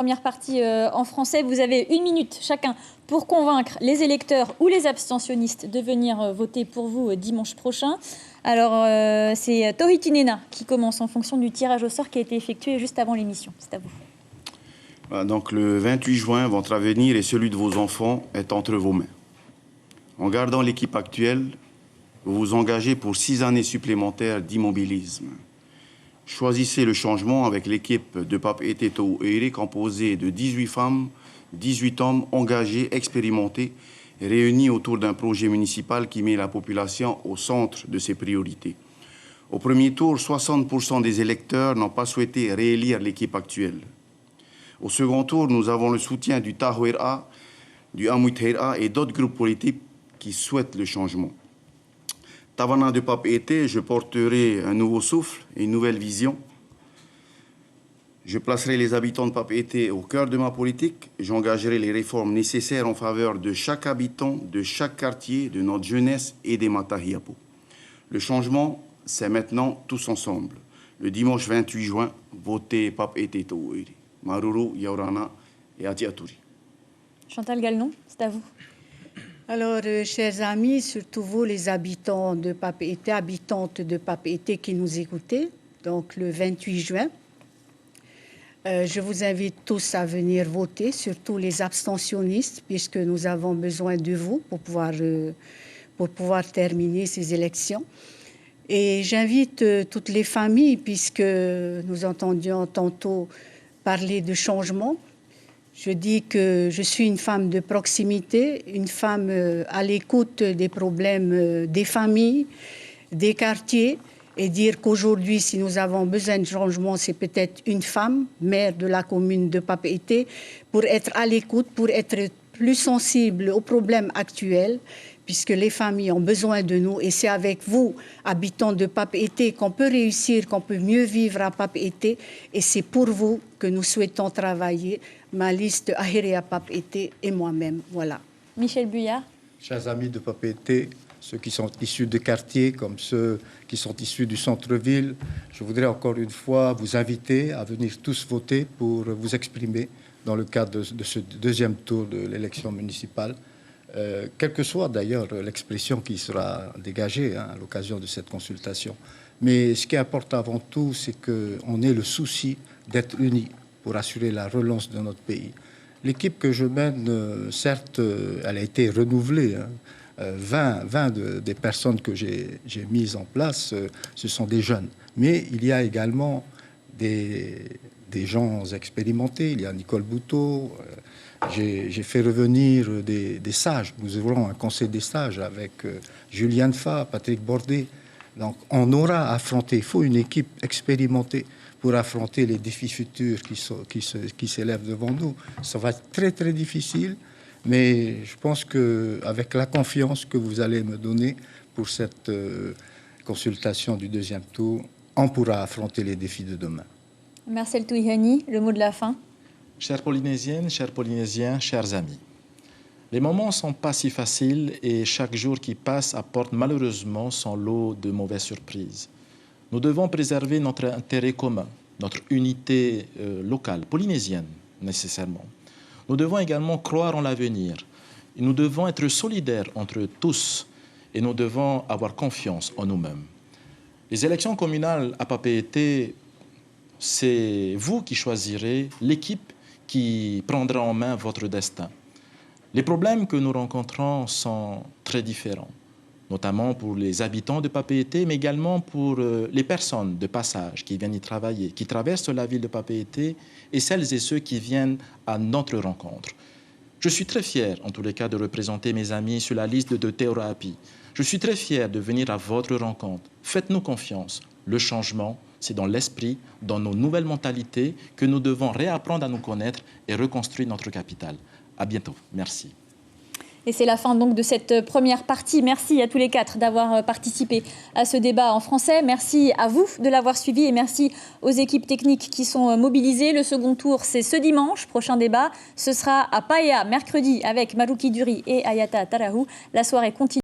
Première partie en français, vous avez 1 minute chacun pour convaincre les électeurs ou les abstentionnistes de venir voter pour vous dimanche prochain. Alors, c'est Tohiti Nena qui commence en fonction du tirage au sort qui a été effectué juste avant l'émission. C'est à vous. Donc, le 28 juin, votre avenir et celui de vos enfants est entre vos mains. En gardant l'équipe actuelle, vous vous engagez pour 6 années supplémentaires d'immobilisme. Choisissez le changement avec l'équipe de Pape Ete Touire, composée de 18 femmes, 18 hommes engagés, expérimentés, réunis autour d'un projet municipal qui met la population au centre de ses priorités. Au premier tour, 60% des électeurs n'ont pas souhaité réélire l'équipe actuelle. Au second tour, nous avons le soutien du Tahuera, du Amuithera et d'autres groupes politiques qui souhaitent le changement. Tavana de Pape Ete, je porterai un nouveau souffle et une nouvelle vision. Je placerai les habitants de Pape Ete au cœur de ma politique. J'engagerai les réformes nécessaires en faveur de chaque habitant, de chaque quartier, de notre jeunesse et des Matahiapo. Le changement, c'est maintenant tous ensemble. Le dimanche 28 juin, votez Pape Ete Touire. Maruru, Yaurana et Atiaturi. Chantal Galenon, c'est à vous. Alors, chers amis, surtout vous, les habitants de Pape Ete, habitantes de Pape Ete qui nous écoutez, donc le 28 juin, je vous invite tous à venir voter, surtout les abstentionnistes, puisque nous avons besoin de vous pour pouvoir terminer ces élections. Et j'invite toutes les familles, puisque nous entendions tantôt parler de changement. Je dis que je suis une femme de proximité, une femme à l'écoute des problèmes des familles, des quartiers, et dire qu'aujourd'hui, si nous avons besoin de changement, c'est peut-être une femme, maire de la commune de Pape Ete, pour être à l'écoute, pour être plus sensible aux problèmes actuels, puisque les familles ont besoin de nous. Et c'est avec vous, habitants de Pape Ete, qu'on peut réussir, qu'on peut mieux vivre à Pape Ete. Et c'est pour vous que nous souhaitons travailler. Ma liste Ahirea Pape Ete et moi-même. Voilà. Michel Buyard. Chers amis de Pape Ete, ceux qui sont issus des quartiers comme ceux qui sont issus du centre-ville, je voudrais encore une fois vous inviter à venir tous voter pour vous exprimer dans le cadre de ce deuxième tour de l'élection municipale. Quelle que soit d'ailleurs l'expression qui sera dégagée à l'occasion de cette consultation. Mais ce qui importe avant tout, c'est qu'on ait le souci d'être unis pour assurer la relance de notre pays. L'équipe que je mène, certes, elle a été renouvelée. 20 des personnes que j'ai mises en place, ce sont des jeunes. Mais il y a également des gens expérimentés. Il y a Nicole Bouteau. J'ai fait revenir des sages. Nous aurons un conseil des sages avec Juliane Fa, Patrick Bordet. Donc, on aura affronté. Il faut une équipe expérimentée pour affronter les défis futurs qui s'élèvent devant nous. Ça va être très, très difficile, mais je pense qu'avec la confiance que vous allez me donner pour cette consultation du deuxième tour, on pourra affronter les défis de demain. Marcel Touihani, le mot de la fin. Chères Polynésiennes, chers Polynésiens, chers amis, les moments ne sont pas si faciles et chaque jour qui passe apporte malheureusement son lot de mauvaises surprises. Nous devons préserver notre intérêt commun, notre unité locale, polynésienne nécessairement. Nous devons également croire en l'avenir. Nous devons être solidaires entre tous et nous devons avoir confiance en nous-mêmes. Les élections communales à Pape Ete, c'est vous qui choisirez l'équipe qui prendra en main votre destin. Les problèmes que nous rencontrons sont très différents, notamment pour les habitants de Pape Ete, mais également pour les personnes de passage qui viennent y travailler, qui traversent la ville de Pape Ete, et celles et ceux qui viennent à notre rencontre. Je suis très fier, en tous les cas, de représenter mes amis sur la liste de Teoraapi. Je suis très fier de venir à votre rencontre. Faites-nous confiance. Le changement, c'est dans l'esprit, dans nos nouvelles mentalités, que nous devons réapprendre à nous connaître et reconstruire notre capitale. À bientôt. Merci. Et c'est la fin donc de cette première partie. Merci à tous les 4 d'avoir participé à ce débat en français. Merci à vous de l'avoir suivi et merci aux équipes techniques qui sont mobilisées. Le second tour, c'est ce dimanche. Prochain débat, ce sera à Paea mercredi avec Maruki Duri et Ayata Tarahu. La soirée continue.